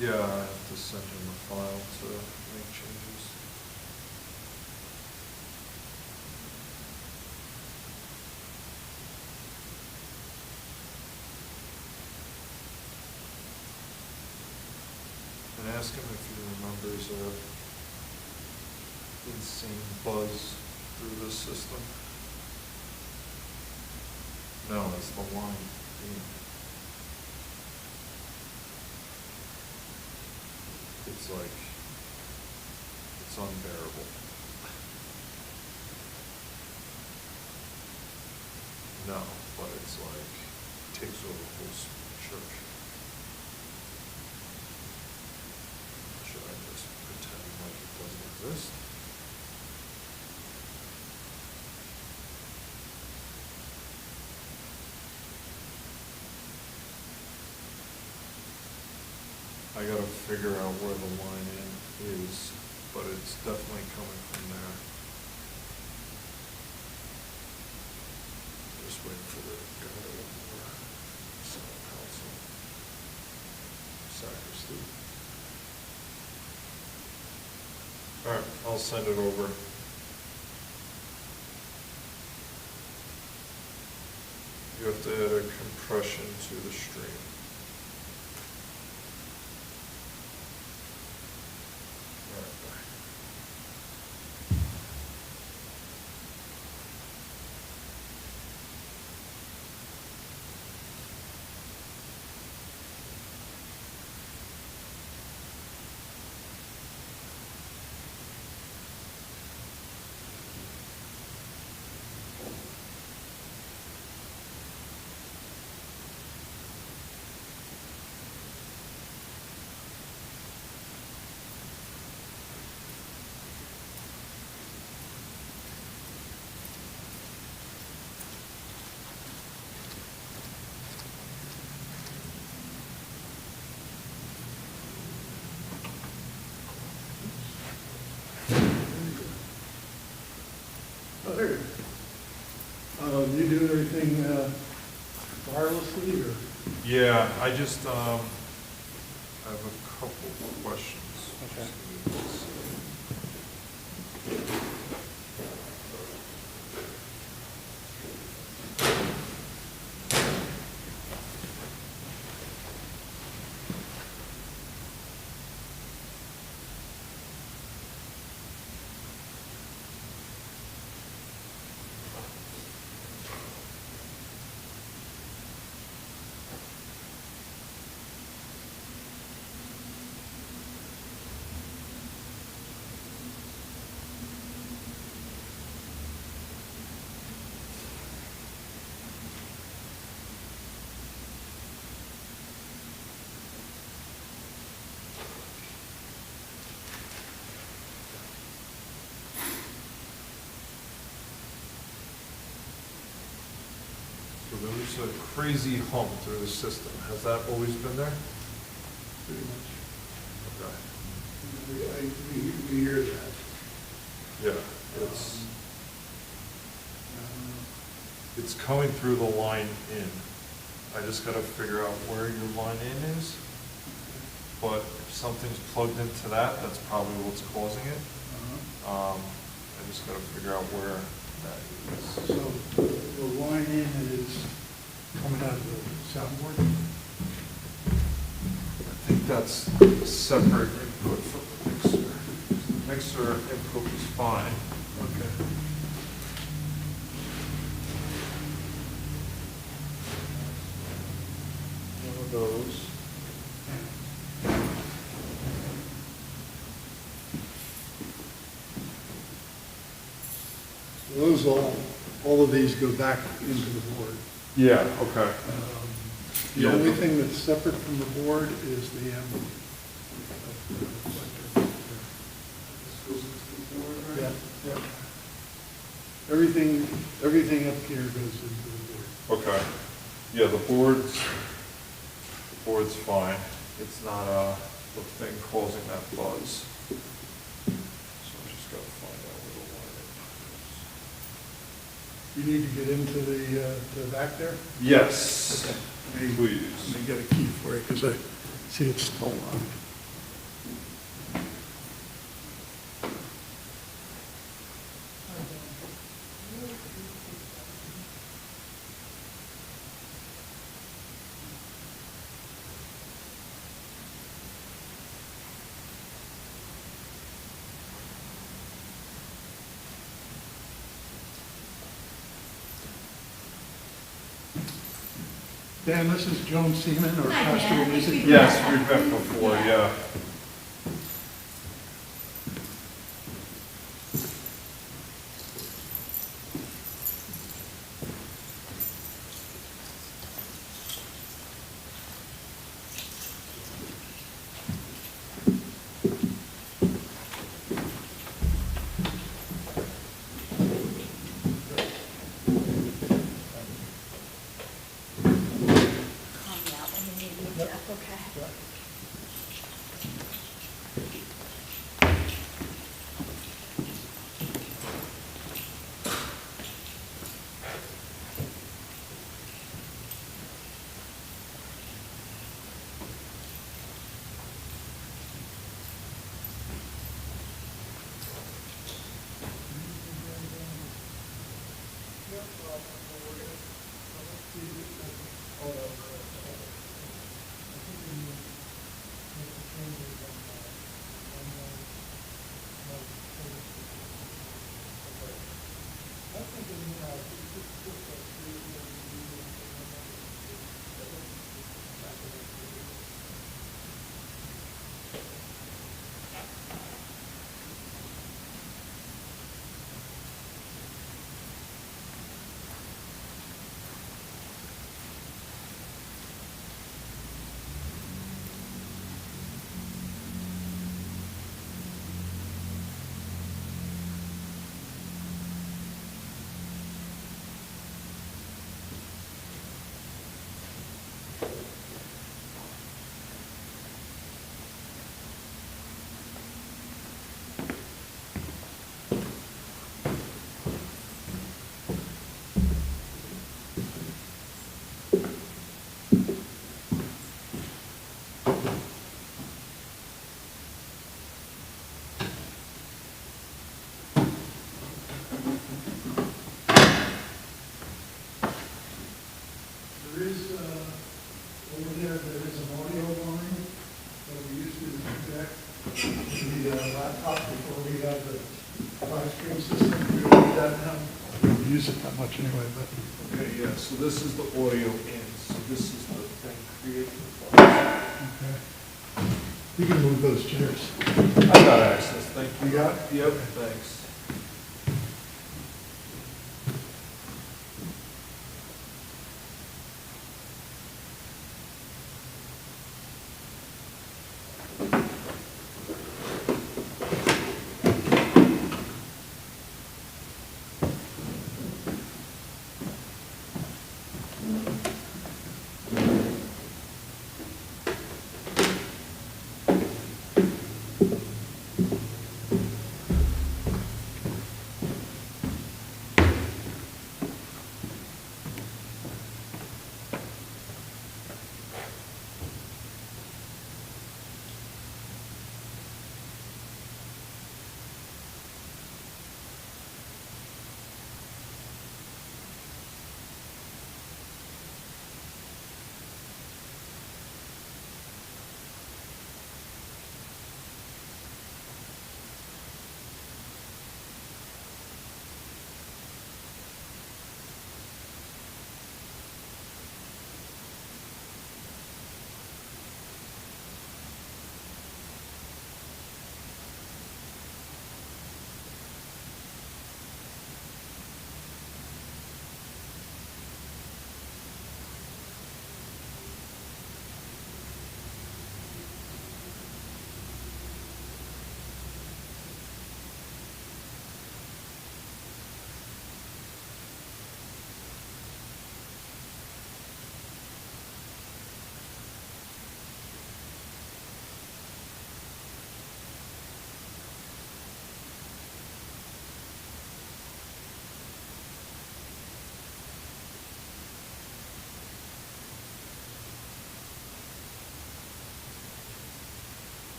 Yeah, I have to send him a file to make changes. And ask him if he remembers a insane buzz through the system. No, it's the line. it's like, it's unbearable. No, but it's like, takes over the whole church. Should I just pretend like it doesn't exist? I gotta figure out where the line in is, but it's definitely coming from there. Just waiting for the guy or city council, sacristy. All right, I'll send it over. You have to add a compression to the stream. Oh, there you go. You do everything wirelessly, or? Yeah, I just, I have a couple of questions. Okay. So there's a crazy hump through the system. Has that always been there? Pretty much. Okay. We hear that. Yeah, it's coming through the line in. I just gotta figure out where your line in is. But if something's plugged into that, that's probably what's causing it. I just gotta figure out where that is. So the line in is coming out of the soundboard? I think that's a separate input from the mixer. The mixer input is fine. Okay. One of those. Those all of these go back into the board. Yeah, okay. The Yeah. only thing that's separate from the board is the amp. Yeah, yeah. Everything up here goes into the board. Okay. Yeah, the board's fine. It's not the thing causing that buzz. So I just gotta find out where the line is. You need to get into the back there? Yes, Okay. please. Let me get a key for you, because I see it's still on. Dan, this is Joan Seaman, or Hi, Pastoral Dan. Music. Yes, we've met before, yeah. Yep. Jeff, okay. Yeah. There is, over there is an audio line that we used to connect the laptop before we had the live stream system. We don't need that now. We don't use it that much anyway, but. Okay, yeah, so this is the audio in, so this is the thing creating the file. Okay. You can move those chairs. I got access, thank you. You got it? Yep, thanks.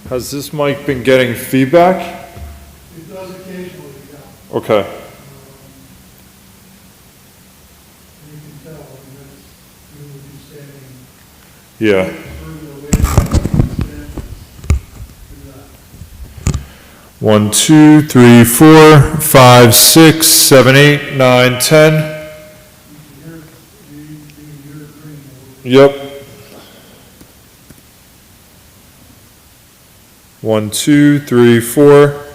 Has this mic been getting feedback? It does occasionally, yeah. Okay. You can tell, and that's, you would be standing Yeah. further away from the stand. Do that. 1, 2, 3, 4, 5, 6, 7, 8, 9, 10. You can hear, you hear it ring. Yep. 1, 2, 3, 4.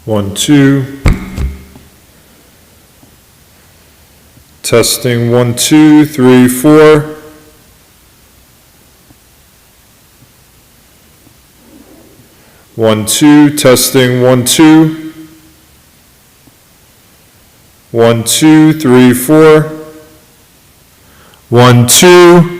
One, two. Testing 1, 2, 3, 4. One, two, testing 1, 2. 1, 2, 3, 4. 1, 2.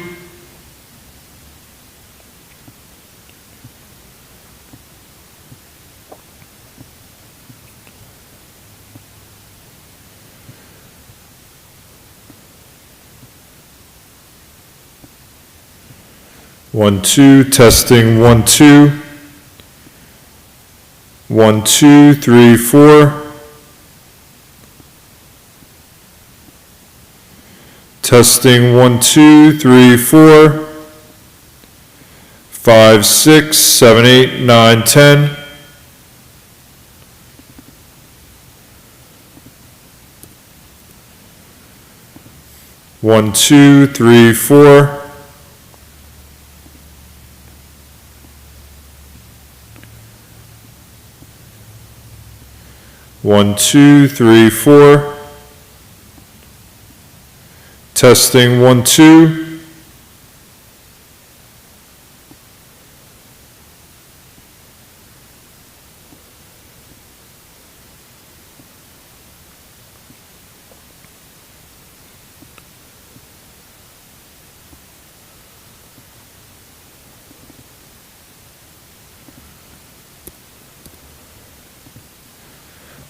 1, 2, testing 1, 2. 1, 2, 3, 4. Testing 1, 2, 3, 4. 5, 6, 7, 8, 9, 10. One, two, three, four. One, two, three, four. Testing 1, 2.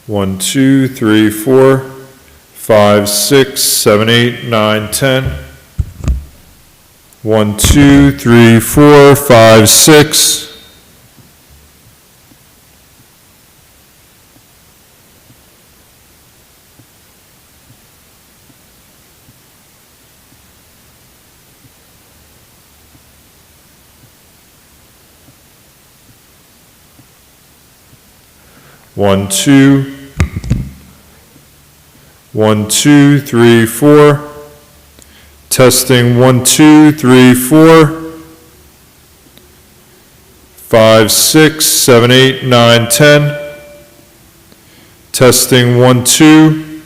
One, two, three, 4, 5, 6, 7, 8, 9, 10. 1, 2, 3, 4, 5, 6. One, two. 1, 2, 3, 4. Testing 1, 2, 3, 4. 5, 6, 7, 8, 9, 10. Testing 1, 2.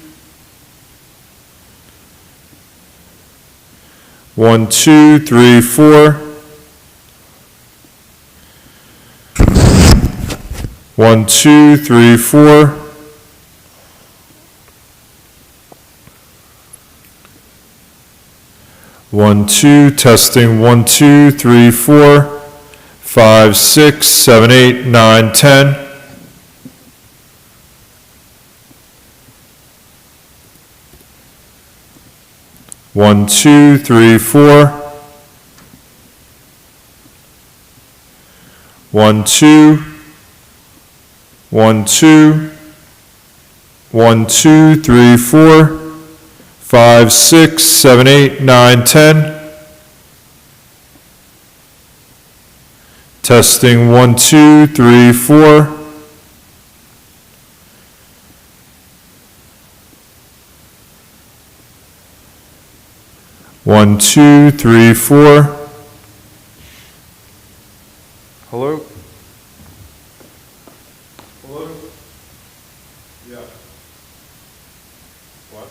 1, 2, 3, 4. 1, 2, 3, 4. 1, 2, testing 1, 2, 3, 4, 5, 6, 7, 8, 9, 10. 1, 2, 3, 4. 1, 2. 1, 2. 1, 2, 3, 4. 5, 6, 7, 8, 9, 10. Testing 1, 2, 3, 4. 1, 2, 3, 4. Hello? Hello? Yeah. What?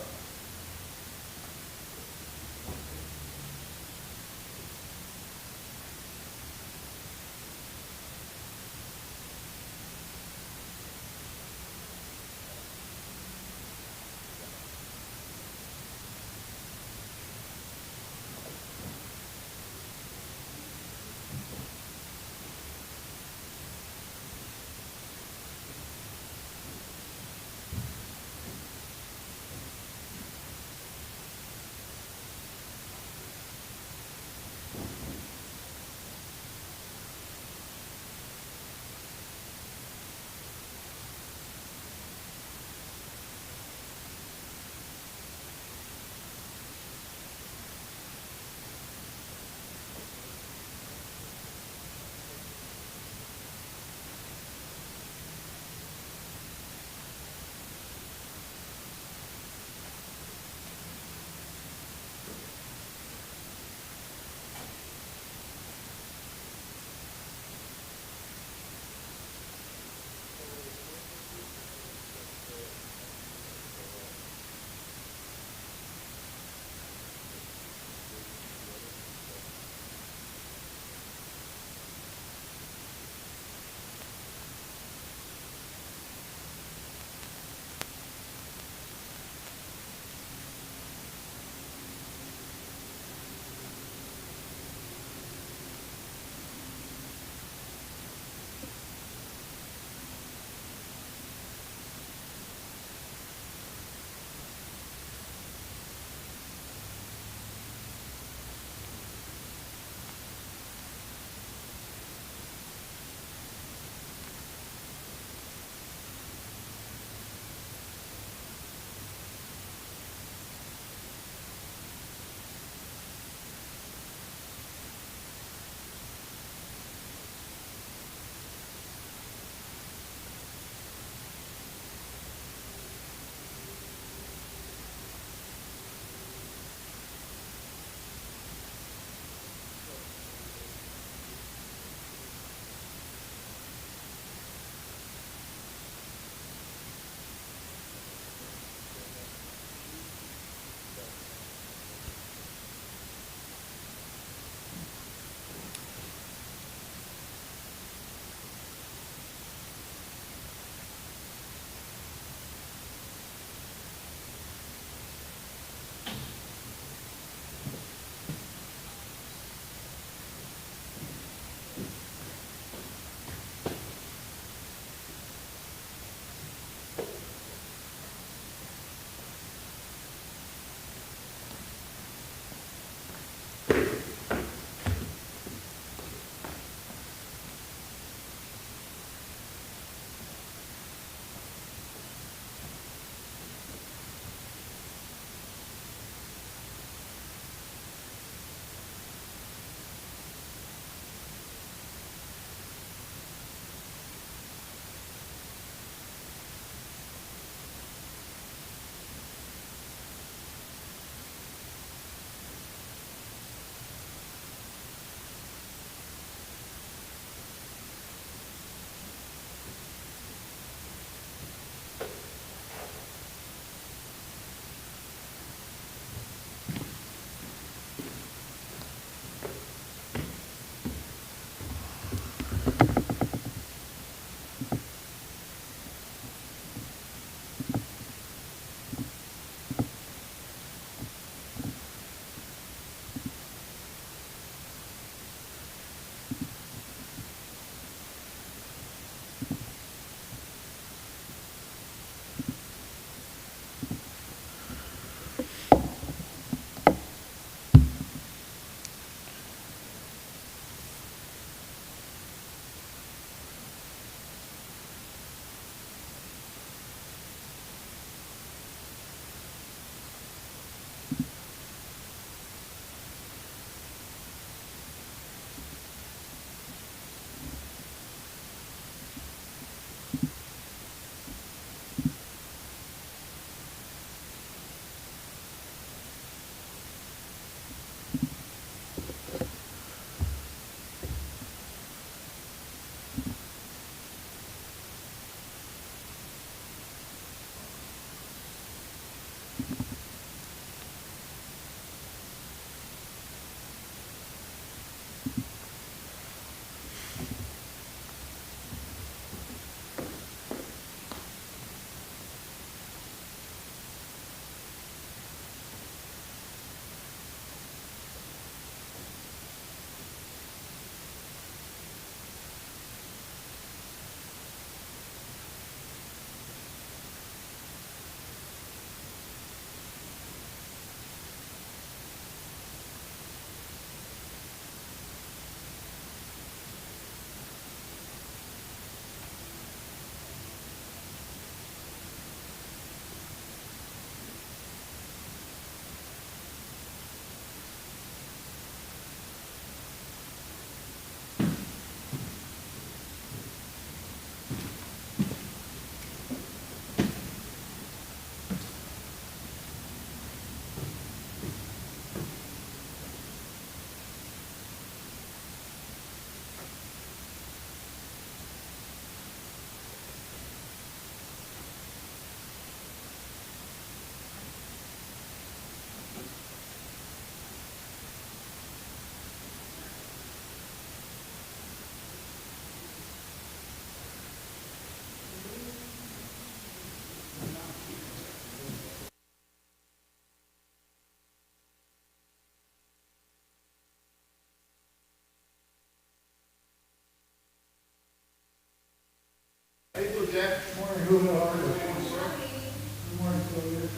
moving hard. Good morning, Sylvia.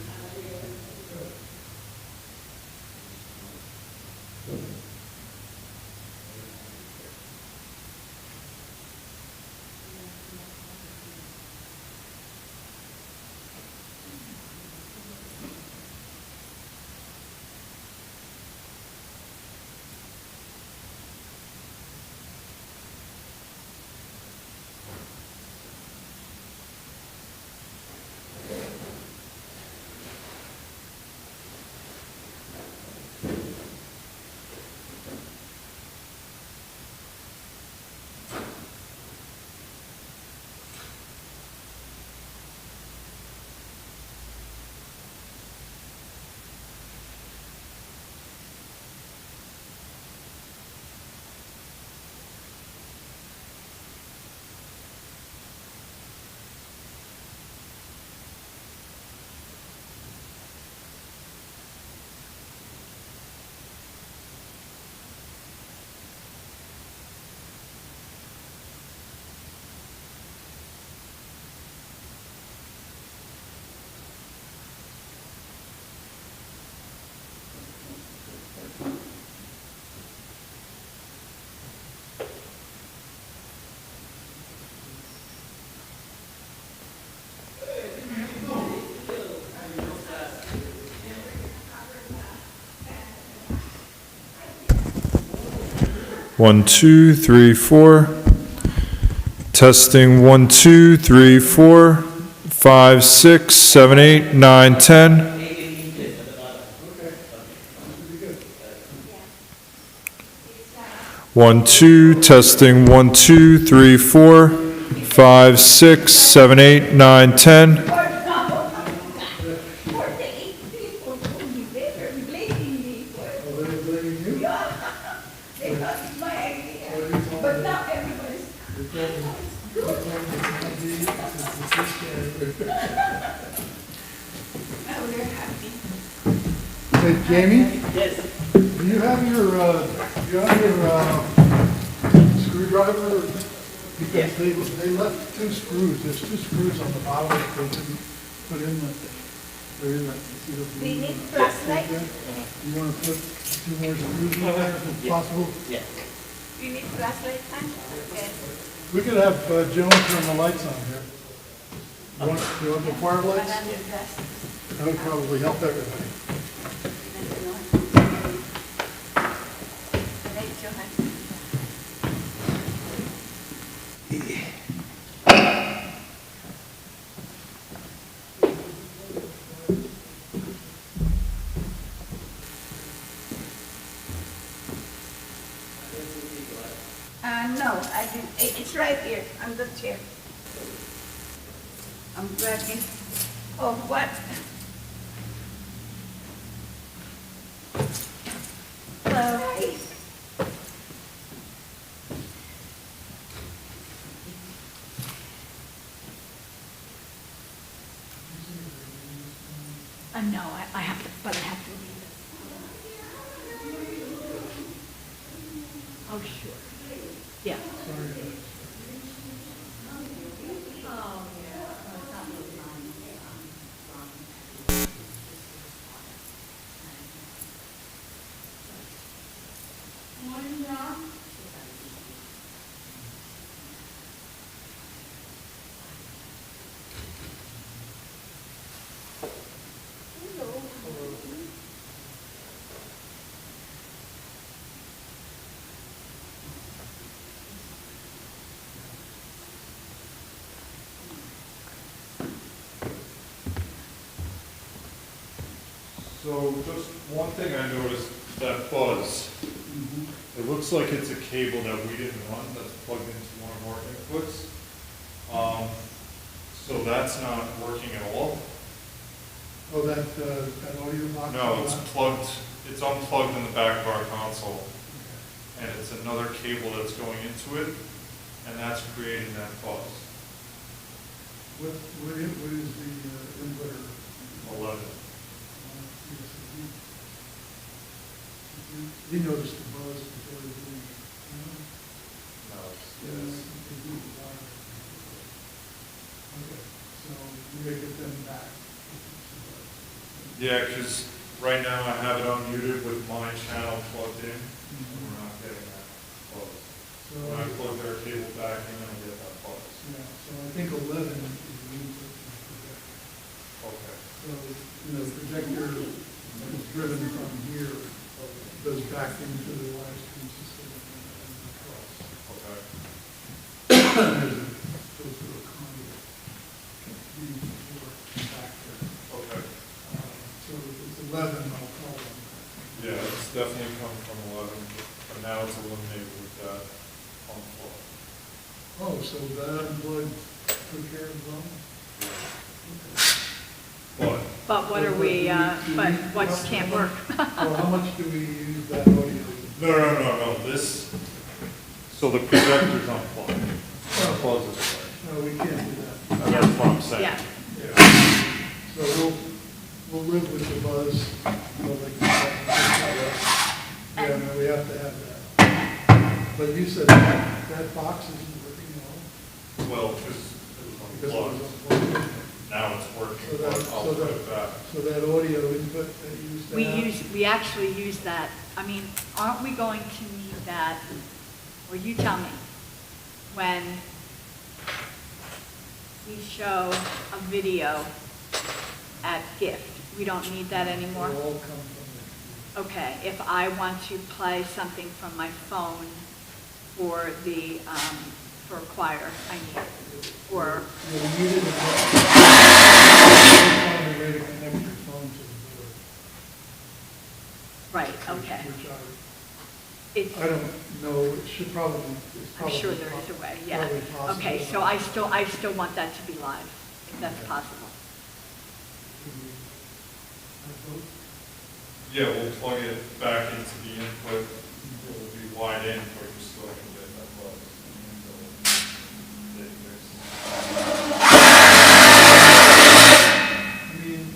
One, two, three, four. Testing 1, 2, 3, 4, 5, 6, 7, 8, 9, 10. 1, 2, testing 1, 2, 3, 4, 5, 6, 7, 8, 9, 10. Hey, Jamie? Yes. Do you have your screwdriver? Because they left 2 screws. There's 2 screws on the bottom that they didn't put in the, they're in the. Do you need flashlight? You want to put 2 more screws in there if possible? Yes. Do you need flashlight time? Okay. We could have Joan turn the lights on here. You want the fire lights? That would probably help everybody. No, I didn't. It's right here on the chair. I'm grabbing. Oh, what? Hi. No, I have to, but I have to read it. Oh, sure. Yeah. So just one thing I noticed, that buzz. It looks like it's a cable that we didn't run that's plugged into one of our inputs. So that's not working at all. Oh, that audio box? No, it's plugged, it's unplugged in the back of our console. And it's another cable that's going into it, and that's creating that buzz. What is the inverter? 11. He noticed the buzz before he did. No, it's, Yes. Okay, so Yeah, because right now I have it unmuted with my channel plugged in, and we're not getting that buzz. So, When I plug their cable back in, I get that buzz. yeah, so I think 11 is the input to the projector. Okay. So, the projector is driven from here, goes back into the live stream system and across. Okay. Goes through a conduit. Used for back there. Okay. So if it's 11, I'll call them. Yeah, it's definitely come from 11, but now it's eliminated with that unplug. Oh, so that unplugged took care of them? Okay. But, But what are we, but what can't work? Well, how much do we use that audio? no, this, so the projector's unplugged. Unplugged this way. No, we can't do that. That's what I'm saying. Yeah. So we'll live with the buzz. Yeah, no, we have to have that. But you said that box isn't working at all? Well, because it was Because it was unplugged. unplugged. Now it's working, So but that- I'll so put that- it back. So that audio input that you used to have? We actually use that, I mean, aren't we going to need that, or you tell me, when we show a video at Gift, we don't need that anymore? They all come from Okay, if I want to play something from my phone for the, for choir, I need it, or, the, you needed a way to connect your phone to the board. right, okay. Which It's, I don't know, it should probably, it's I'm probably. sure there is a way, yeah. probably possible. Okay, so I still want that to be live, if that's possible. Should we have both? Yeah, we'll plug it back into the input. It will be wide in, but you still can get that buzz. I mean,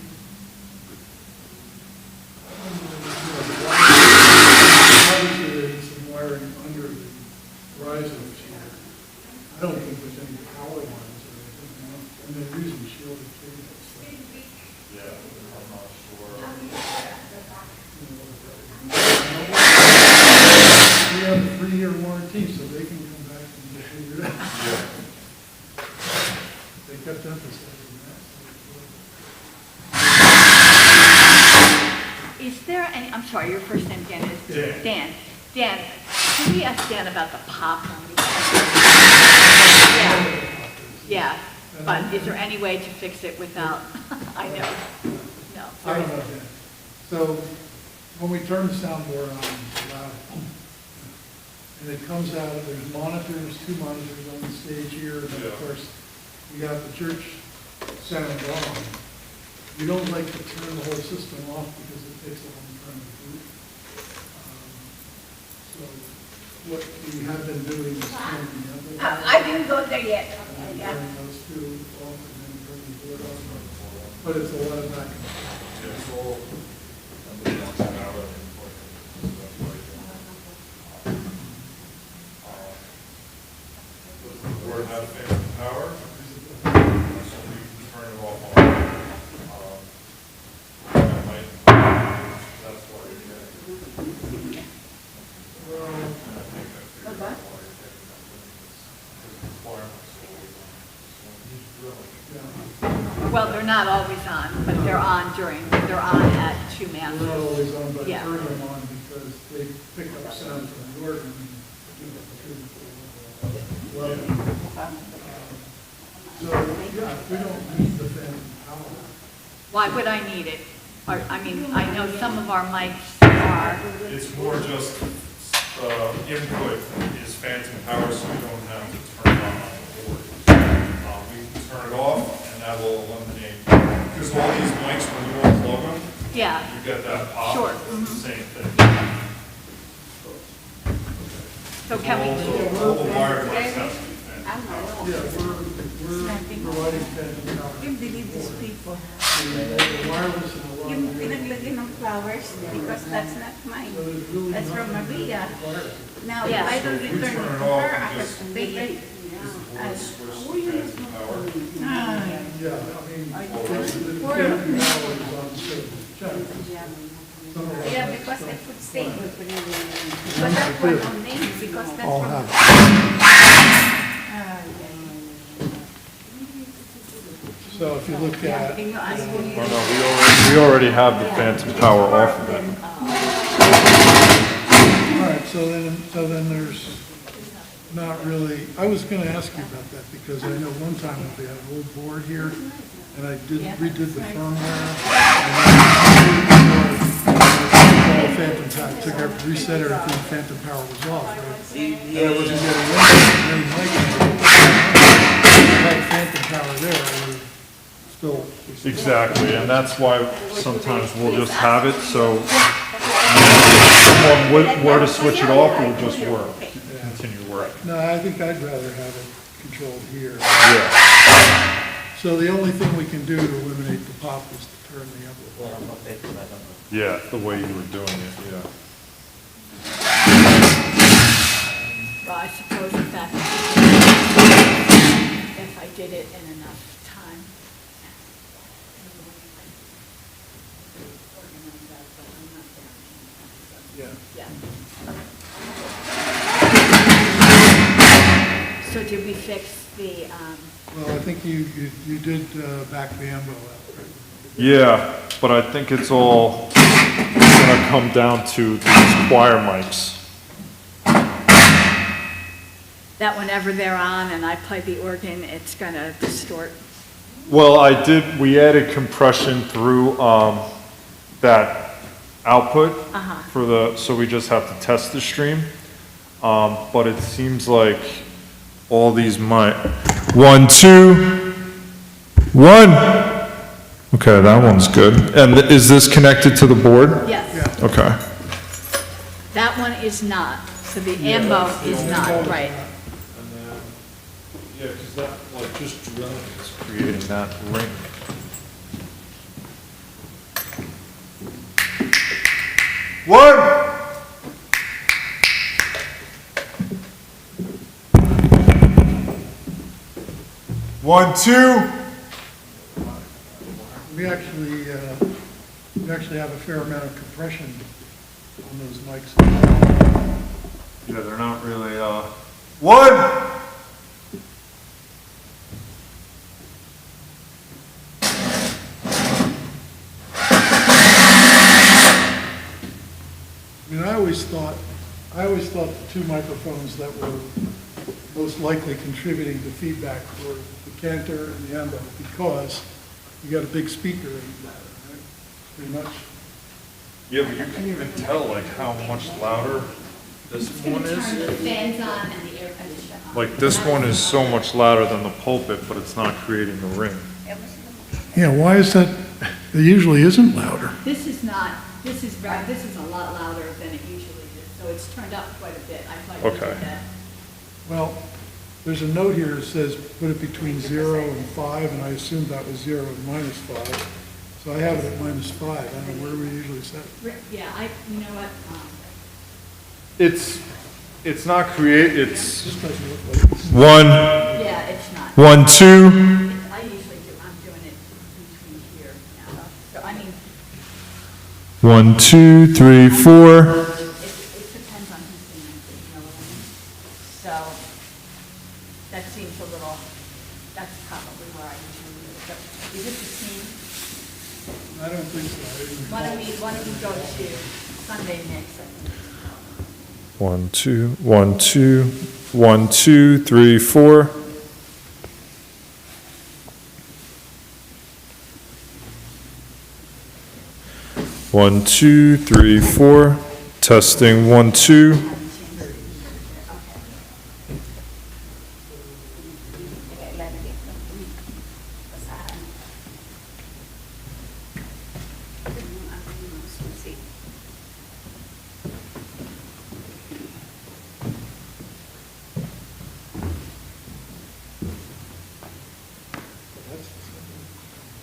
obviously there's some wiring under the risers here. I don't think there's any power lines or anything, and they're using shielded cables. So, Yeah, I'm not sure. we have a 3-year warranty, so they can come back and figure it out. Yeah. They kept emphasizing that. Is there any, I'm sorry, your first name again is? Dan. Dan. Dan, can we ask Dan about the pop? Yeah, but is there any way to fix it without, I know, no. I don't know, Dan. So when we turn the soundboard on, it's loud. And it comes out, there's monitors, 2 monitors on the stage here, and then of Yeah. course, we got the church sound on. We don't like to turn the whole system off because it takes a long time to boot. So what we have been doing is turning the other. I didn't go there yet. And Yeah. turning those 2 off and then turning the board on. But it's a lot of back and forth. Yeah, it's all, an hour input. So that's why you don't- Does the board have phantom power? So we can turn it off on. That might, that's why you're getting. Well, And I think I figured out why you're getting that limit. Because the requirements are always on. So when he's drilling, yeah. Well, they're not always on, but they're on they're on at 2 We're masses. not always on, but Yeah. turn them on because they pick up sound from the organ. And give it to the level. So, yeah, we don't need the phantom power. Why would I need it? I mean, I know some of our mics are, it's more just, input is phantom power, so we don't have to turn it on the board. We can turn it off, and that will eliminate, because all these mics, when you unplug them, yeah, you get that pop. Sure, It's mhm. the same thing. so can we? All the wired mics have to be phantom. Yeah, we're providing phantom power. Yung delete these people. The wireless and the Yung wireless. pinaglagay ng flowers, because that's not mine. So there's really That's from nothing Maria. required. Now, Yeah. if I don't We return it turn to it off her, I and have just- to pay it. Is the board switch Oh, to phantom power? Ah, Yeah, I mean, I- the Four phantom of them. power is on the check. Yeah, because I could say, but that one no name, because that's All from. have. Ah, So if you look yeah. at, Can you ask me? Oh, no, we already have the phantom power off of it. all right, so then there's not really, I was gonna ask you about that, because I know one time we had an old board here, and I redid the firmware. And phantom power, took out, reset everything, phantom power was off, right? And I wasn't getting any mic. If I had phantom power there, I would still. Exactly, and that's why sometimes we'll just have it, so someone were to switch it off, it would just work, continue working. No, I think I'd rather have it controlled here. Yeah, So the only thing we can do to eliminate the pop is to turn the envelope. yeah, the way you were doing it, yeah. Well, I suppose if that, if I did it in enough time. Yeah. Yeah. So did we fix the, Well, I think you did back the ambo out, right? Yeah, but I think it's all gonna come down to these choir mics. that whenever they're on and I play the organ, it's gonna distort? Well, we added compression through, that output Uh-huh. so we just have to test the stream. But it seems like all these mic, 1, 2, 1. Okay, that one's good. And is this connected to the board? Yes, Okay. that one is not, so the ambo is not, right. And then, yeah, because that, like, just drilling is creating that ring. One! One, two. We actually have a fair amount of compression on those mics. Yeah, they're not really, one! I mean, I always thought the two microphones that were most likely contributing to feedback were the Cantor and the Embo, because you got a big speaker in that, right? Pretty much. Yeah, but you can even tell, like, how much louder this one is. Fans on and the air conditioner on. Like, this one is so much louder than the pulpit, but it's not creating the ring. Yeah, why is that? It usually isn't louder. This is not, this is a lot louder than it usually is, so it's turned up quite a bit. I thought you Okay. did that. Well, there's a note here that says put it between 0 and 5, and I assumed that was 0 and -5. So I have it at -5. I don't know where we usually set it. Yeah, you know what, It's not it's This doesn't look like it's. one, yeah, it's not. 1, 2. I usually do, I'm doing it between here now. So I mean, 1, 2, 3, 4. it depends on who's singing, you know what I mean? So that seems a little, that's probably where I usually do it. But is this the same? I don't think so. I didn't Why don't we go to Sunday mix? I think. 1, 2, 1, 2, 1, 2, 3, 4. One, 2, 3, 4. Testing 1, 2. Okay, let it see.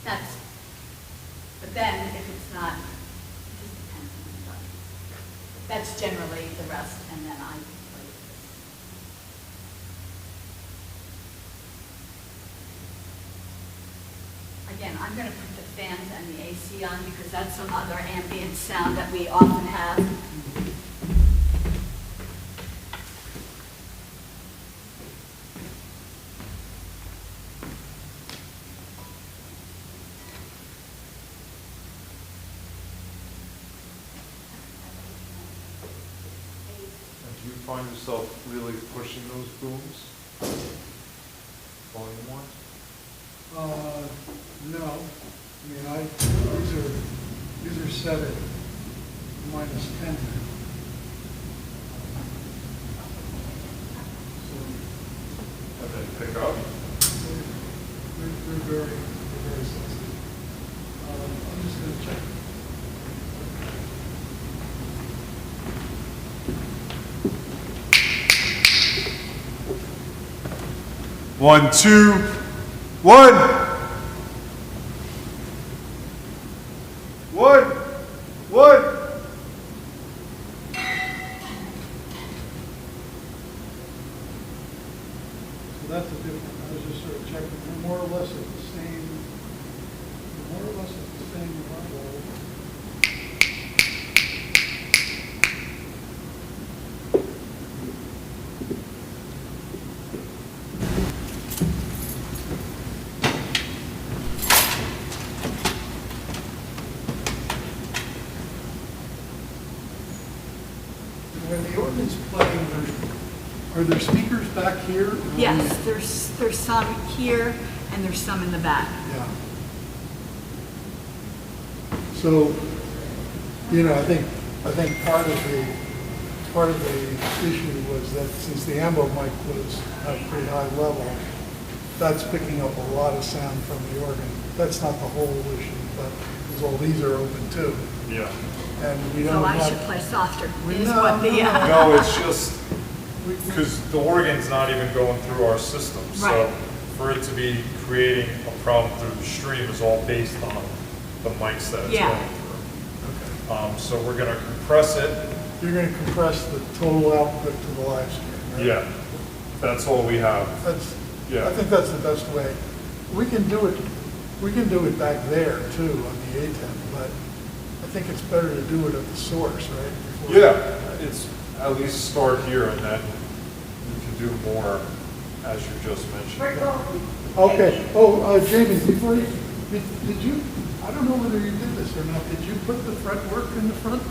That's, but then if it's not, it just depends on the button. That's generally the rest, and then I play this. Again, I'm gonna put the fans and and the AC on, because that's some other ambient sound that we often have. And do you find yourself really pushing those booms? Volume-wise? No, I mean, these are set at -10 now. Have they pick up? They're very sensitive. I'm just gonna check. One, two, one! One! So that's a different, I was just sort of checking, they're more or less at the same, level. When the organ's playing, are there speakers back here? Yes, there's some here and there's some in the back. Yeah. So, you know, I think part of the issue was that since the ambo mic was at a pretty high level, that's picking up a lot of sound from the organ. That's not the whole issue, but because all these are open too. Yeah. And we So don't I have. should play softer, is No, what the, no, No, it's just, because the organ's not even going through our system. So Right. for it to be creating a problem through the stream is all based on the mics that it's Yeah. going through. So we're gonna compress it. You're going to compress the total output to the live stream, right? Yeah, that's all we have. Yeah. I think that's the best way. We can do it back there too on the A10, but I think it's better to do it at the source, right? Before- Yeah, it's at least start here and then you can do more as you just mentioned. Okay, Jamie, before you, did you, I don't know whether you did this or not, did you put the fretwork in the front?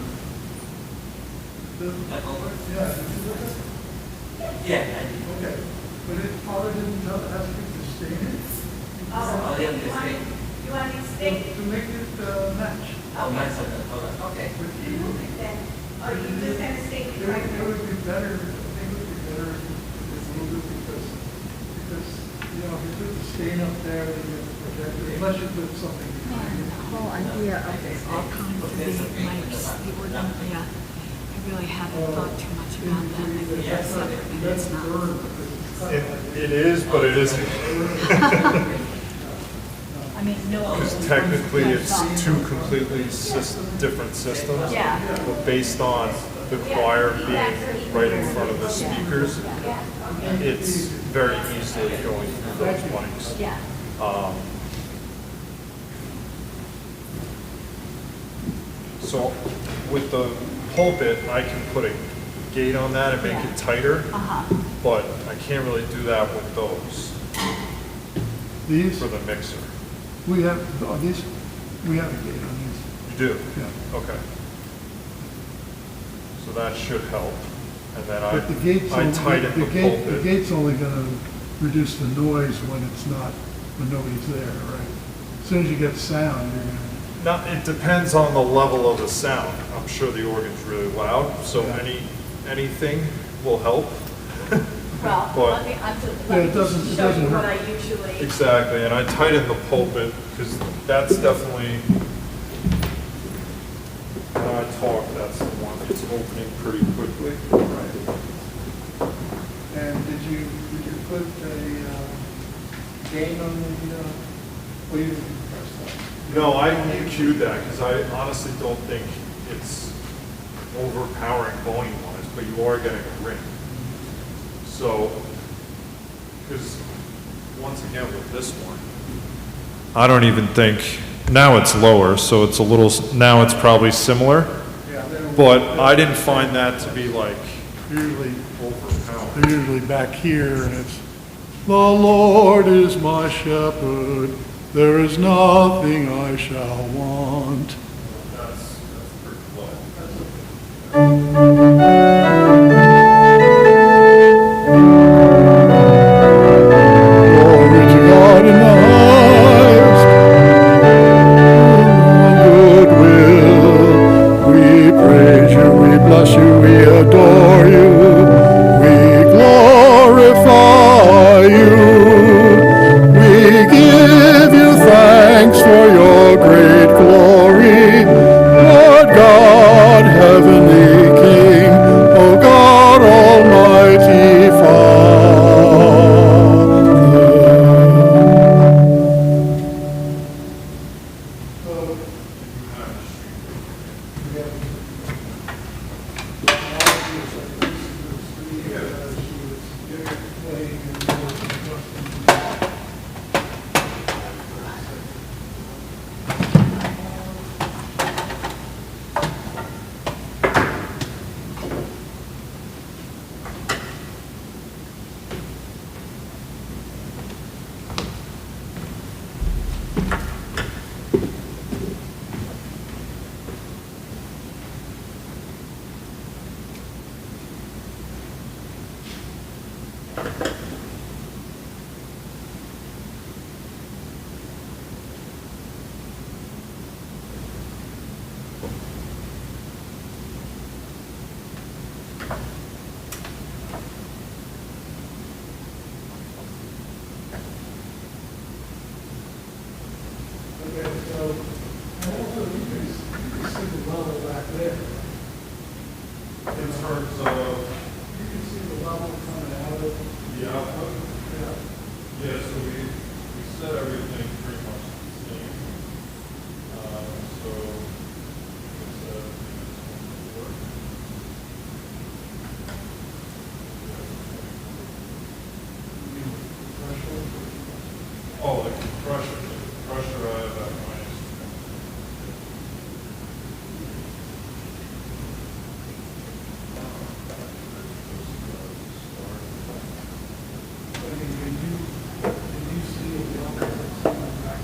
Yeah, did you do that? Yeah, I did. Okay, but it probably didn't ask you to stain it? Oh, they have this thing. You want me to stay? To make it match. Oh, nice of them. Okay. With you. Oh, you just have to stay It would be better, I think it would be better if it's a little bit because, you know, if you put the stain up there, then you have to project it, unless you put something. Man, the whole idea of all kinds of these mics, the organ, yeah, I really haven't thought too much about that. Maybe that's separate, maybe it's not. It is, but it isn't. I mean, no. Because technically it's two completely different systems. Yeah. But based on the choir being right in front of the speakers, it's very easily going through those mics. Yeah. So with the pulpit, I can put a gate on that and make Yeah. it tighter, Uh-huh. but I can't really do that with those These, for the mixer. we have, these, we have a gate on these, You do? yeah. Okay. So that should help. And then But the gate's I tighten the the pulpit. gate's only gonna reduce the noise when it's not, when nobody's there, right? As soon as you get sound, you're gonna. Now, it depends on the level of the sound. I'm sure the organ's really loud, so Yeah. anything will help. Well, But- let me, I'm just, Yeah, let it me doesn't- it show you doesn't what hurt. I usually. Exactly, and I tighten the pulpit, because that's definitely, when I talk, that's the one that's opening pretty quickly. Right. And did you put a gain on the, well, you didn't press that. No, I EQ'd that, because I honestly don't think it's overpowering volume-wise, but you are getting a ring. So, because once again with this one, I don't even think now it's lower, so it's a little, now it's probably similar, Yeah, they're but I didn't find that to be like usually, overpowering. they're usually back here, and it's, the Lord is my shepherd, there is nothing I shall want. That's pretty low. Glory to God in the highest, goodwill. We praise you, we bless you, we adore you, we glorify you. We give you thanks for your great glory, Lord God, heavenly King, O God, almighty Father. Okay, so, and also you can see the level back there. In terms of You can see the level coming out of it. the output, Yeah. yeah, so we set everything pretty much the same. So it's oh, the compressor, I have at minus. Can you see the level that's coming back?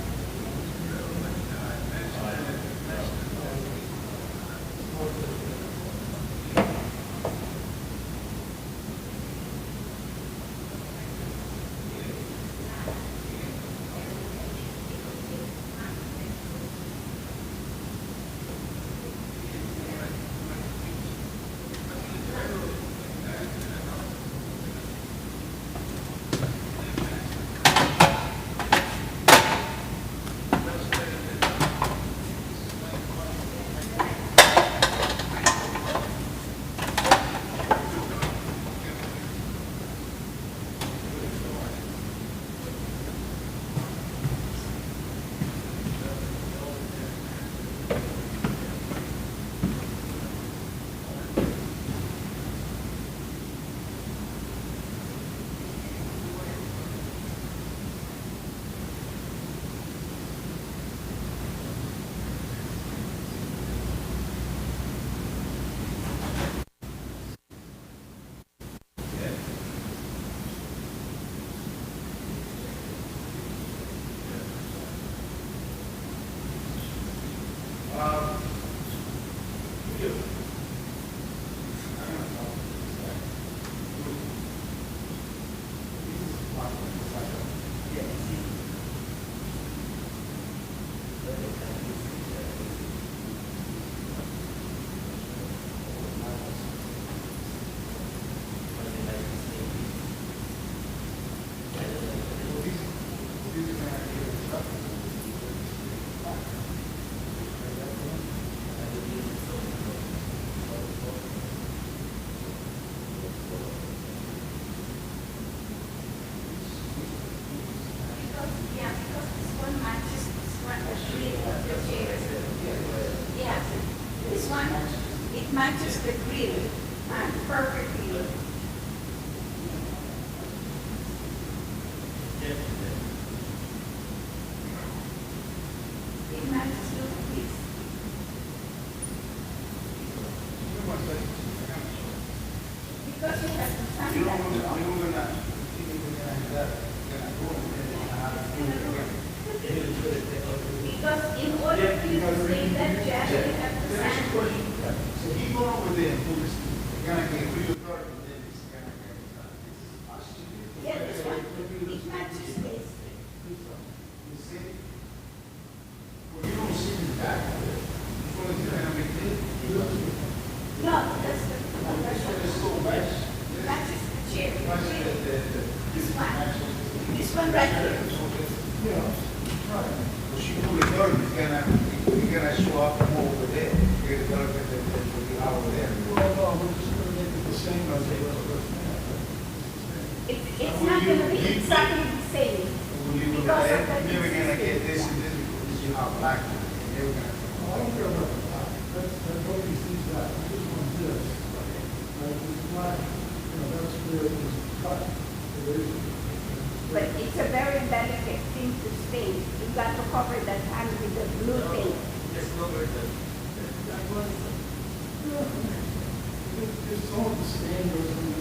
Yeah, because this one matches this one, the grill of the chair. Yeah, this one, it matches the grill perfectly. It matches Because you have to sign that. Because in order for you to say that, Jack, you have to sign it. So he go over there and put this, gonna get real dark and then it's gonna get, Yeah, this one, it matches this. You see? Well, you don't see the back of it. You want to kind of make it. No, that's the, This one is so much. matches the chair. This This one right here. Yeah, right. Well, she put it dark, it's gonna show up from over there. Get it dark and then it will be over there. Well, no, we're just gonna make it the same as it was first. It's not gonna be exactly the same. When you look Because at of the it, you're never gonna get this and this because you have black. You're never I don't care about the black, that's what he sees that, this one's this. Right, this black, you know, that's where it was cut. It is. But it's a very delicate thing to stain. You got to cover that hand with the blue tape. Just go over the. It's all the standards and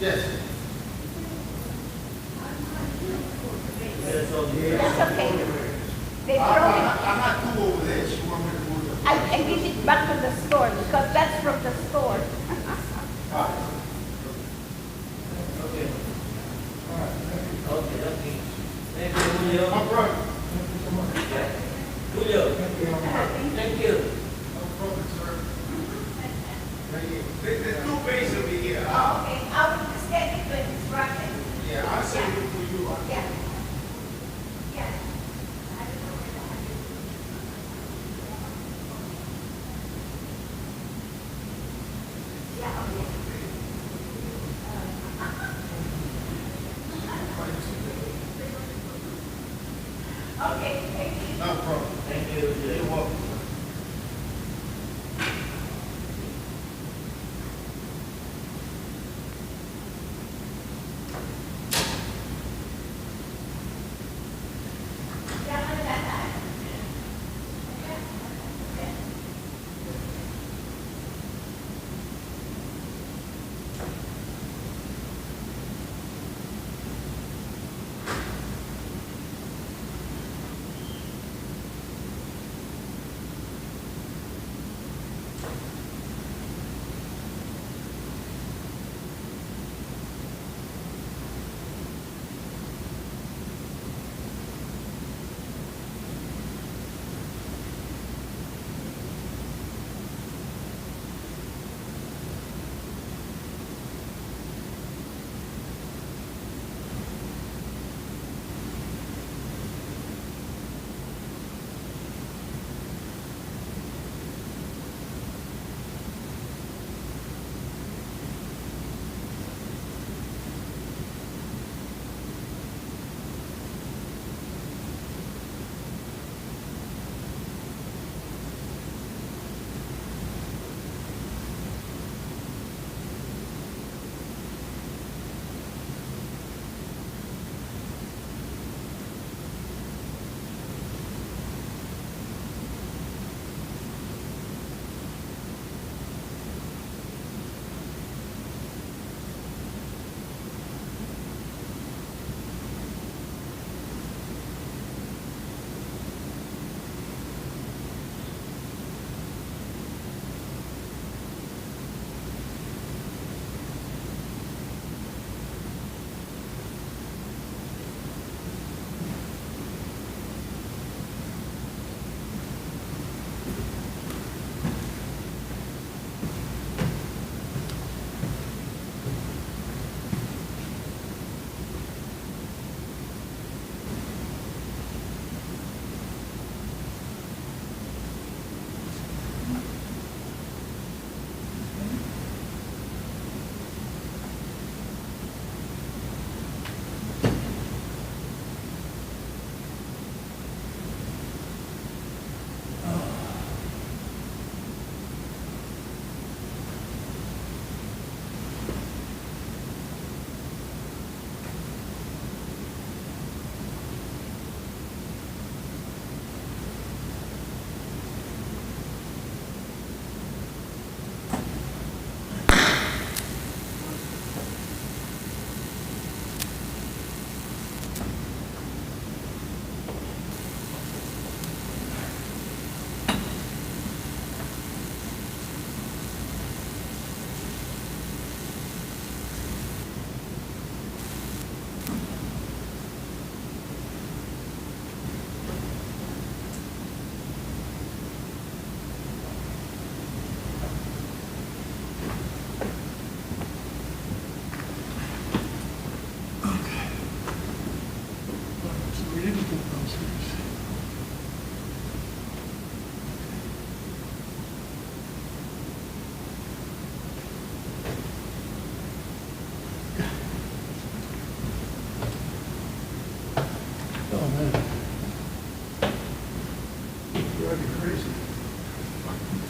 Yes. That's all. That's okay. They I'm throw it. not too over there. She want me to move the. I give it back to the store because that's from the store. Okay. all right, thank you. Okay. Thank you, Julio. No problem. Thank you so much. Julio, Thank you. thank you. No problem, sir. Thank you. There's two bays over here. Oh, okay, I will just get it when it's right. Yeah, I'll send it for you. Yeah. Yeah. I don't know where that is. Yeah, okay. Okay, thank you. No problem. Thank you. You're welcome.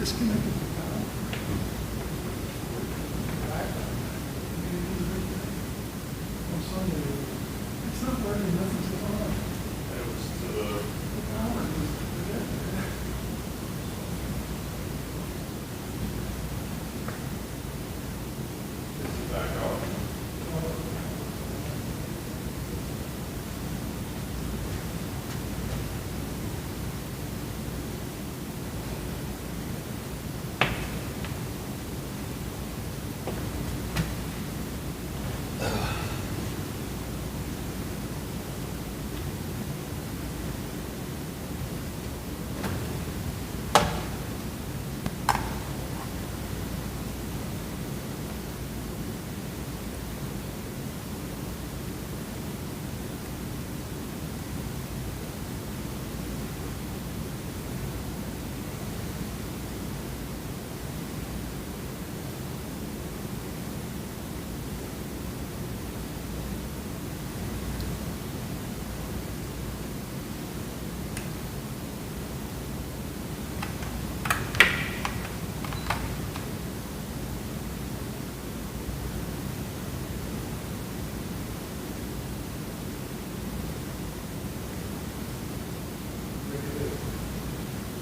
disconnected the power. On Sunday, it's not working, nothing's going on. It was to the, The power is projected. is it back up?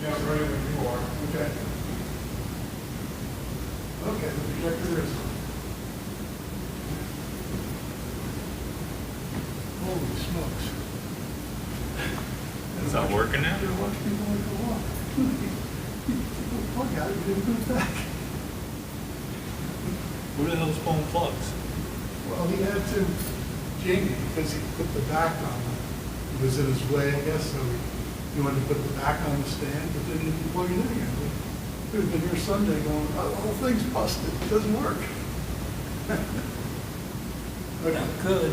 Yeah, ready when you are. Okay. Okay, the projector is on. Holy smokes. Is that working now? You're watching me going for a walk. Plug out, you didn't put it back. Who the hell's pulling plugs? Well, he had to, Jamie, because he put the back on, it was in his way, I guess, so he wanted to put the back on the stand, but then he didn't plug it in again. We've been here Sunday going, oh, the whole thing's busted, it doesn't work. Okay. Not good.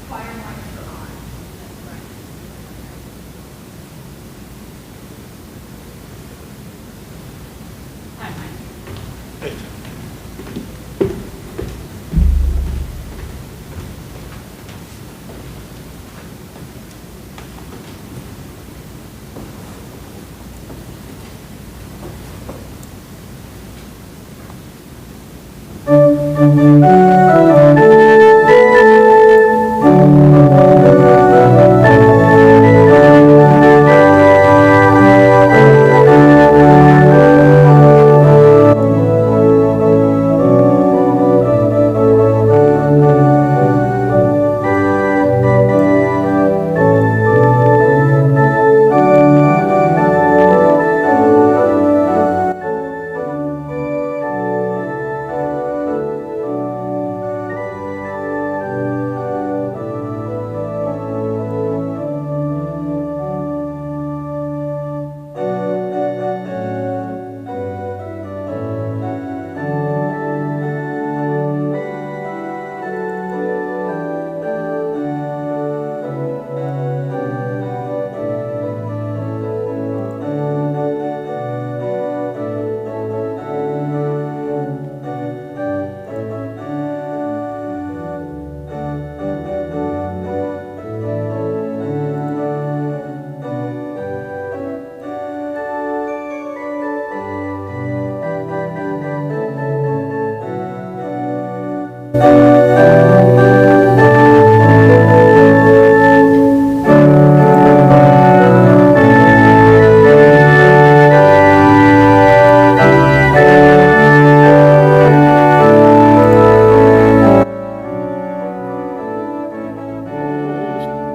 Fire marks are on. That's right. Hi, Mike. Hey, Jim.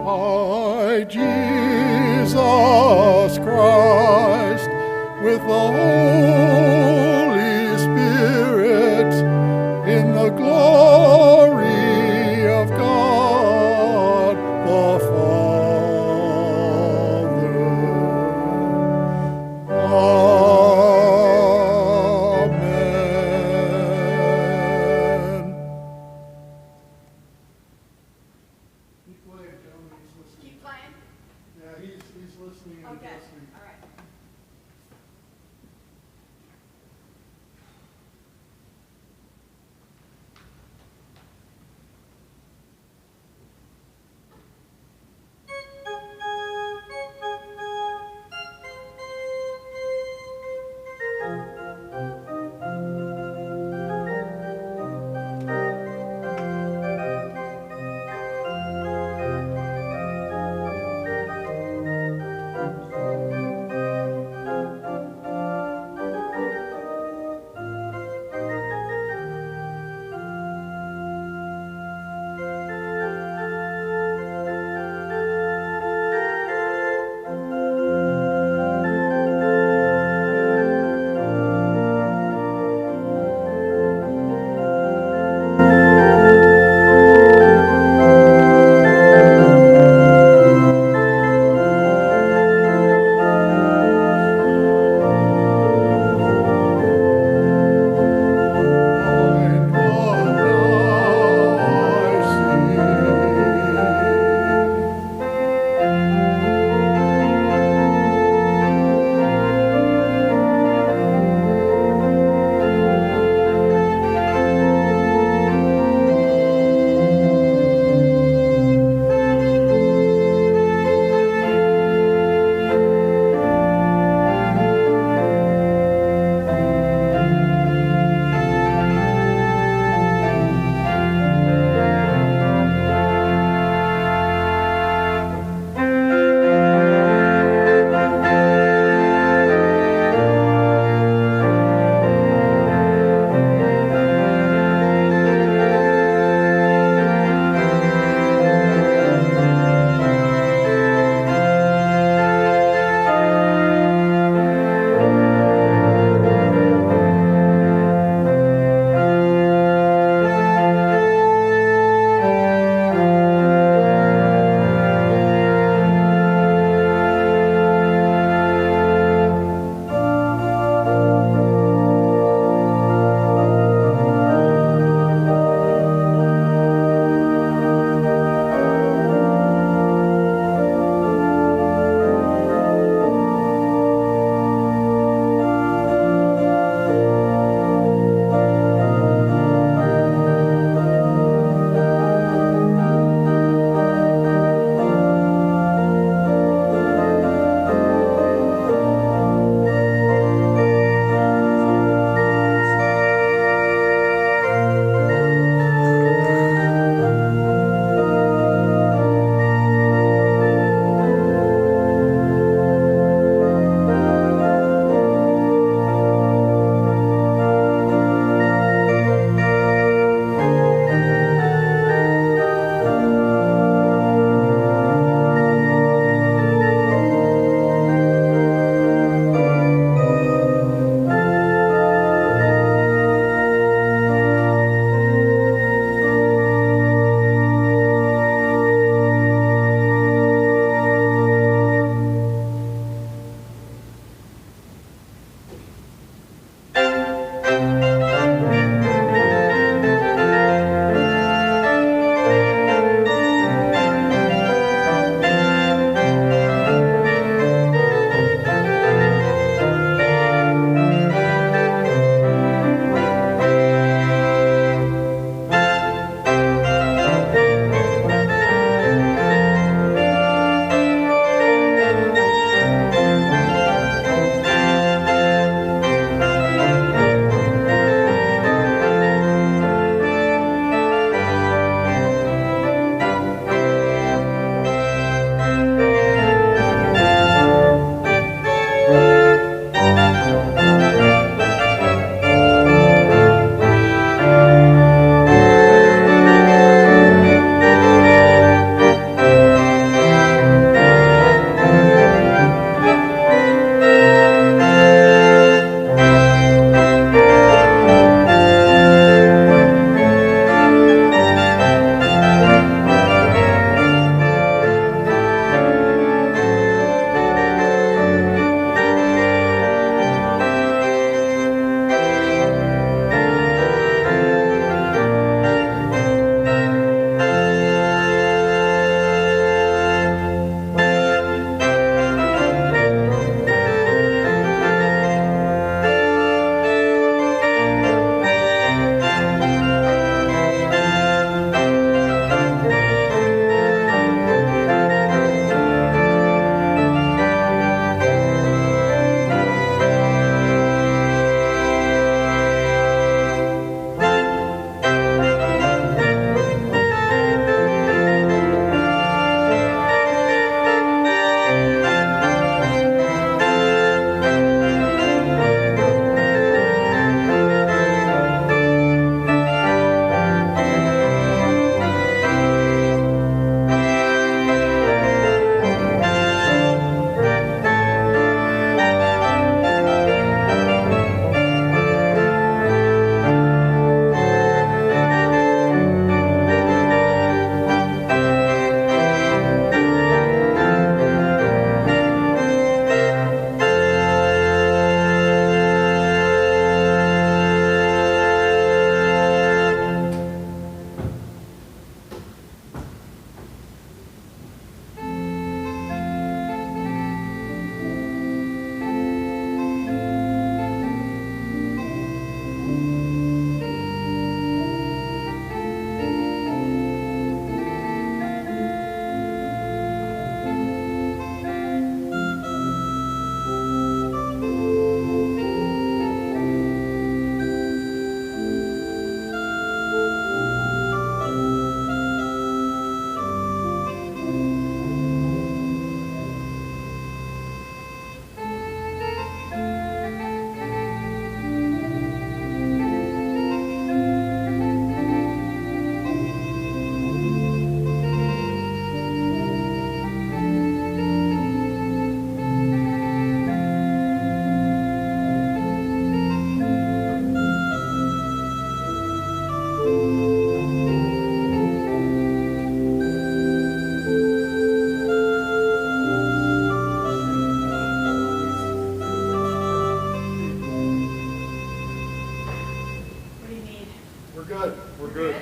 By Jesus Christ, with the Holy Spirit, in the glory of God the Father. Amen. Keep playing, gentlemen, he's listening. Keep playing? Yeah, he's listening and Okay, listening. all right.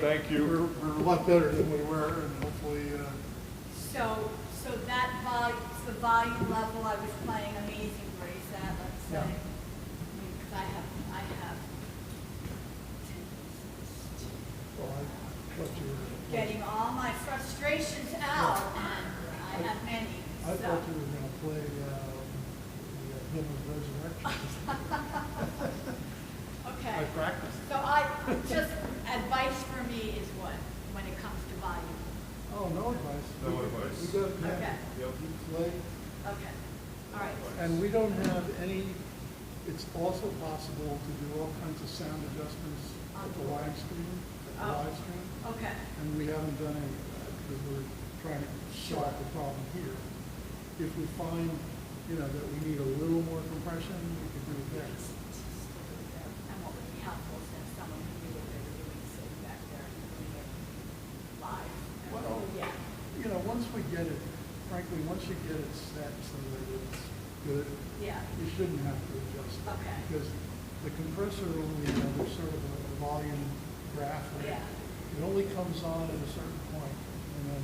Thank you. We're a lot better than we were, and hopefully, So that the volume level I was playing Amazing Grace at, let's say. Yeah. Because I have. well, I thought you were. Getting all my frustrations out, and I have many, I so. thought you were gonna play, the hymn of resurrection. Okay. I practiced. So just advice for me is what, when it comes to volume? Oh, no advice. No advice. We got, Okay. Yep. we play, Okay, all right. and we don't have any, it's also possible to do all kinds of sound adjustments at the live stream, Oh. Okay, and we haven't done any of that, because we're trying to solve the problem here. If we find, that we need a little more compression, we could do it there. and what would be helpful is if someone who knew what they were doing sitting back there and doing it live. Well, Yeah, once we get it, frankly, once you get it set so that it's good, yeah, you shouldn't have to adjust it. Okay. Because the compressor only, there's sort of a volume graph, where Yeah. it only comes on at a certain point, and then,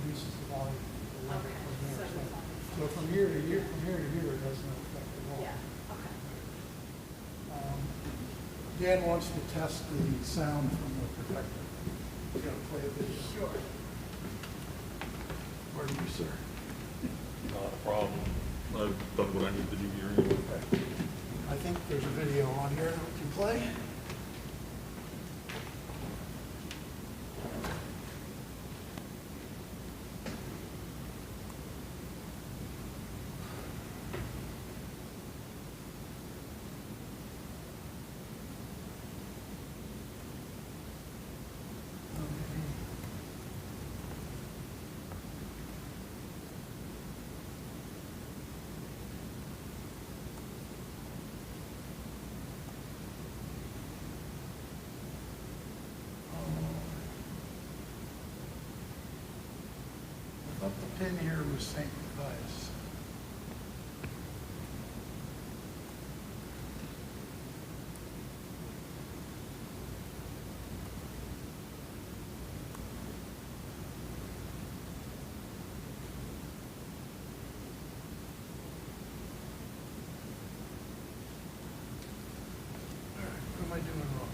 reduces the volume a little bit Okay, from there. so it's not- So from here to here, it doesn't affect at all. yeah, okay. Dan wants to test the sound from the protector. He's gonna play a video. Sure. Pardon me, sir. Not a problem. I've done what I need to do here anyway. I think there's a video on here that we can play. I thought the pin here was St. Matthias. All right, what am I doing wrong?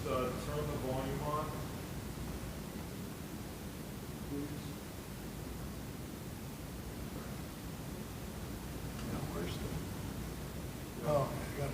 just turn the volume on. No, where's the? Oh, okay, I got it.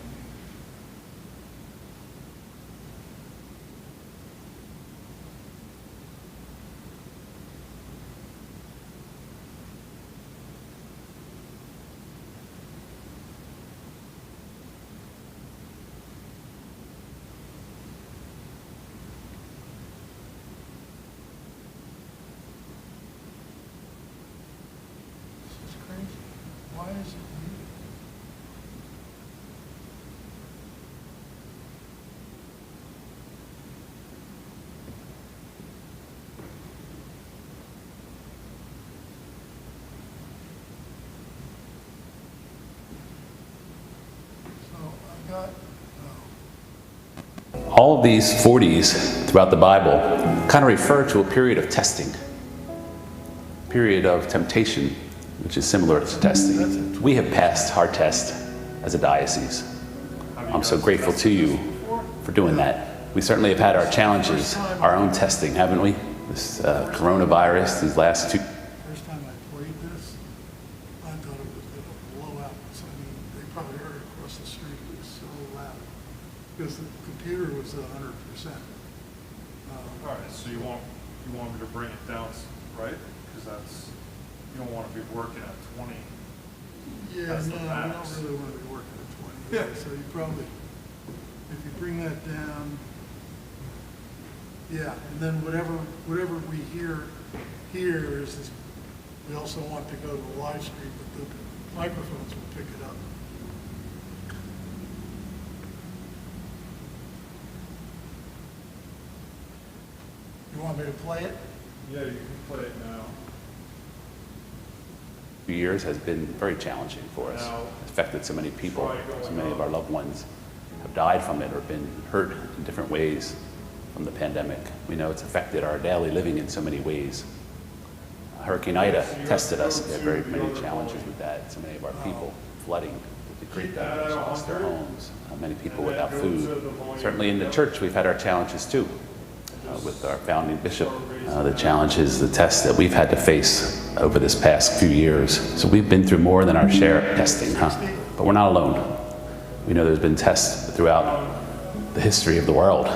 This is crazy. Why is it muted? So I've got, All of these 40s throughout the Bible kind of refer to a period of testing, period of temptation, which is similar to testing. We have passed our test as a diocese. I'm so grateful to you for doing that. We certainly have had our challenges, our own testing, haven't we? This coronavirus, these last two. first time I played this, I thought it was going to blow out. So, I mean, they probably heard it across the street. It was so loud. Because the computer was 100%. All right, so you want me to bring it down, right? Because that's, you don't want to be working at 20. Yeah, That's no, the we max. don't really want to be working at 20. Yeah. So you probably, if you bring that down, yeah, and then whatever we hear here is this, we also want to go to the live stream, but the microphones will pick it up. You want me to play it? Yeah, you can play it now. Few years has been very challenging for us. It's affected so many people, so many of our loved ones have died from it or been hurt in different ways from the pandemic. We know it's affected our daily living in so many ways. Hurricane Ida tested us. We had very many challenges with that. So many of our people flooding, the creek damage, lost their homes, many people without food. Certainly in the church, we've had our challenges too. With our founding bishop, the challenges, the tests that we've had to face over this past few years. So we've been through more than our share of testing, but we're not alone. We know there's been tests throughout the history of the world.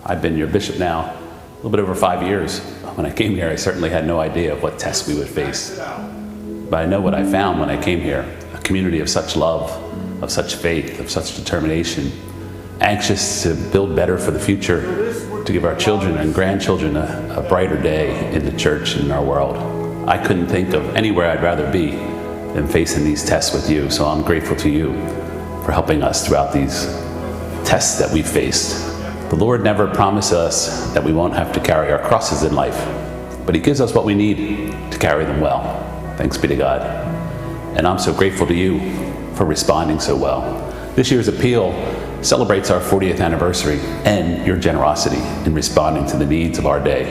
I've been your bishop now a little bit over 5 years. When I came here, I certainly had no idea of what tests we would face. But I know what I found when I came here, a community of such love, of such faith, of such determination, anxious to build better for the future, to give our children and grandchildren a brighter day in the church and in our world. I couldn't think of anywhere I'd rather be than facing these tests with you, so I'm grateful to you for helping us throughout these tests that we faced. The Lord never promised us that we won't have to carry our crosses in life, but He gives us what we need to carry them well. Thanks be to God. And I'm so grateful to you for responding so well. This year's appeal celebrates our 40th anniversary and your generosity in responding to the needs of our day.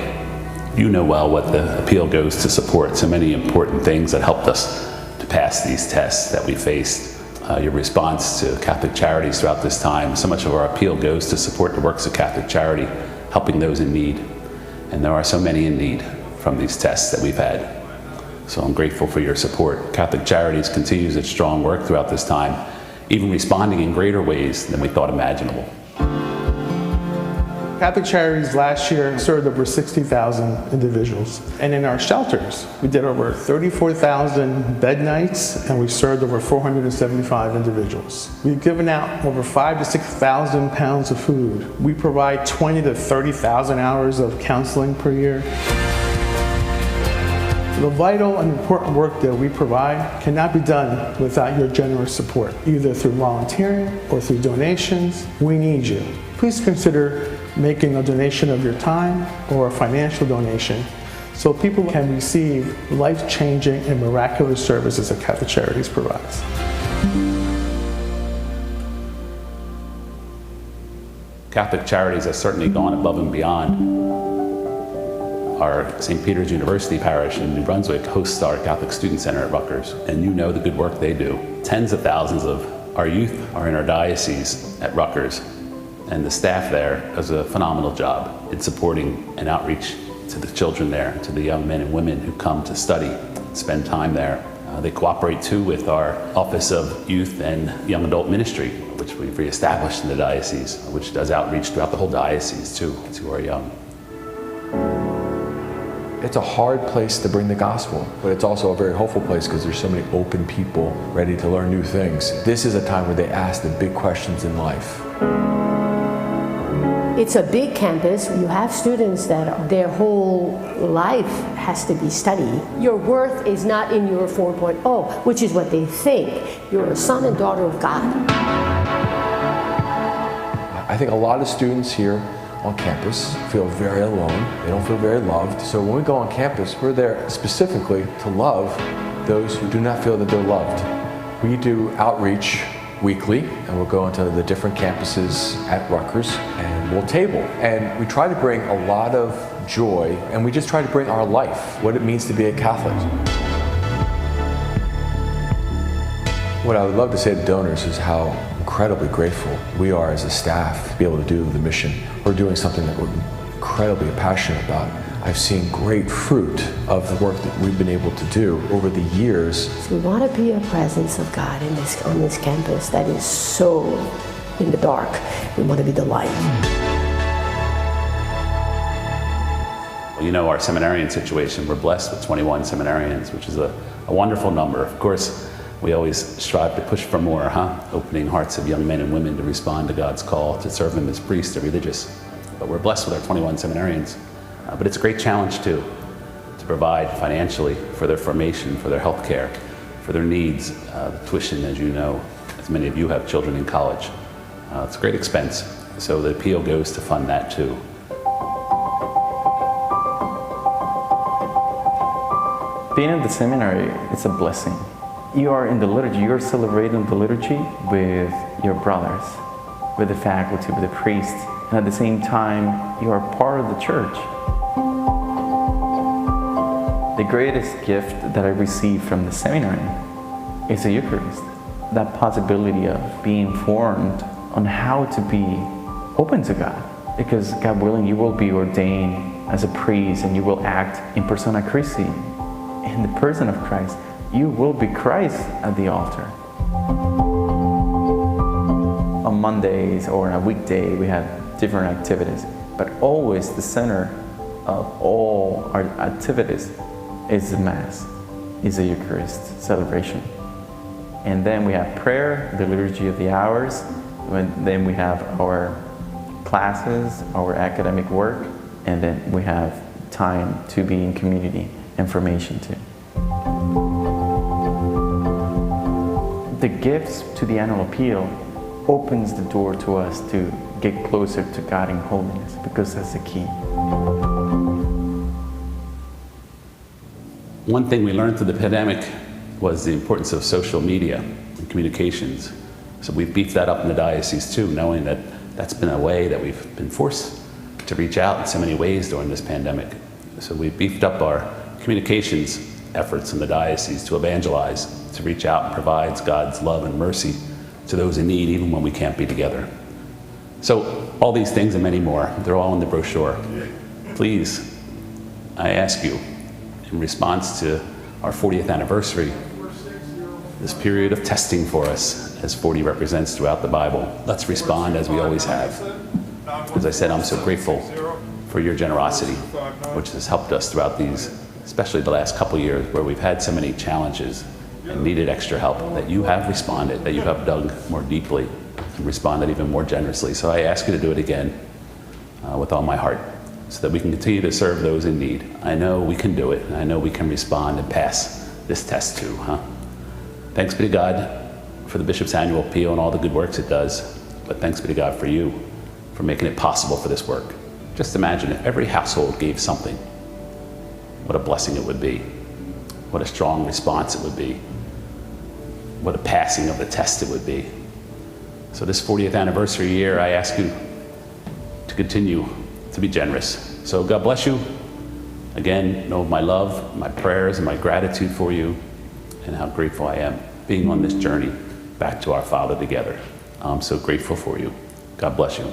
You know well what the appeal goes to support, so many important things that helped us to pass these tests that we faced. Your response to Catholic Charities throughout this time, so much of our appeal goes to support the works of Catholic Charity, helping those in need. And there are so many in need from these tests that we've had. So I'm grateful for your support. Catholic Charities continues its strong work throughout this time, even responding in greater ways than we thought imaginable. Catholic Charities last year served over 60,000 individuals. And in our shelters, we did over 34,000 bed nights, and we served over 475 individuals. We've given out over 5,000 to 6,000 pounds of food. We provide 20,000 to 30,000 hours of counseling per year. The vital and important work that we provide cannot be done without your generous support, either through volunteering or through donations. We need you. Please consider making a donation of your time or a financial donation so people can receive life-changing and miraculous services that Catholic Charities provides. Catholic Charities has certainly gone above and beyond. Our St. Peter's University Parish in New Brunswick hosts our Catholic Student Center at Rutgers, and you know the good work they do. Tens of thousands of our youth are in our diocese at Rutgers, And the staff there does a phenomenal job in supporting and outreach to the children there, to the young men and women who come to study, spend time there. They cooperate too with our Office of Youth and Young Adult Ministry, which we've reestablished in the diocese, which does outreach throughout the whole diocese too, to our young. It's a hard place to bring the gospel, but it's also a very hopeful place because there's so many open people ready to learn new things. This is a time where they ask the big questions in life. It's a big campus. You have students that their whole life has to be study. Your worth is not in your 4.0, which is what they think. You're a son and daughter of God. I think a lot of students here on campus feel very alone. They don't feel very loved. So when we go on campus, we're there specifically to love those who do not feel that they're loved. We do outreach weekly, and we'll go into the different campuses at Rutgers, and we'll table. And we try to bring a lot of joy, and we just try to bring our life, what it means to be a Catholic. What I would love to say to donors is how incredibly grateful we are as a staff to be able to do the mission. We're doing something that we're incredibly passionate about. I've seen great fruit of the work that we've been able to do over the years. So we want to be a presence of God on this campus that is so in the dark. We want to be the light. Well, you know our seminarian situation. We're blessed with 21 seminarians, which is a wonderful number. Of course, we always strive to push for more, opening hearts of young men and women to respond to God's call to serve Him as priests or religious. But we're blessed with our 21 seminarians. But it's a great challenge too, to provide financially for their formation, for their health care, for their needs. The tuition, as you know, as many of you have children in college. It's a great expense, so the appeal goes to fund that too. Being in the seminary, it's a blessing. You are in the liturgy, you're celebrating the liturgy with your brothers, with the faculty, with the priests, and at the same time, you are part of the church. The greatest gift that I received from the seminary is the Eucharist. That possibility of being informed on how to be open to God. Because God willing, you will be ordained as a priest and you will act in persona Christi, in the person of Christ. You will be Christ at the altar. On Mondays or on a weekday, we have different activities, but always the center of all our activities is the Mass, is the Eucharist celebration. And then we have prayer, the liturgy of the hours, and then we have our classes, our academic work, and then we have time to be in community and formation too. The gifts to the annual appeal opens the door to us to get closer to God in holiness, because that's the key. One thing we learned through the pandemic was the importance of social media and communications. So we've beefed that up in the diocese too, knowing that that's been a way that we've been forced to reach out in so many ways during this pandemic. So we've beefed up our communications efforts in the diocese to evangelize, to reach out and provide God's love and mercy to those in need, even when we can't be together. So all these things and many more, they're all in the brochure. Please, I ask you, in response to our 40th anniversary, this period of testing for us, as 40 represents throughout the Bible, let's respond as we always have. As I said, I'm so grateful for your generosity, which has helped us throughout these, especially the last couple years, where we've had so many challenges and needed extra help, that you have responded, that you have dug more deeply and responded even more generously. So I ask you to do it again with all my heart, so that we can continue to serve those in need. I know we can do it, and I know we can respond and pass this test too, Thanks be to God for the Bishop's annual appeal and all the good works it does, but thanks be to God for you, for making it possible for this work. Just imagine if every household gave something, what a blessing it would be, what a strong response it would be, what a passing of the test it would be. So this 40th anniversary year, I ask you to continue to be generous. So God bless you. Again, know my love, my prayers, and my gratitude for you, and how grateful I am being on this journey back to our Father together. I'm so grateful for you. God bless you.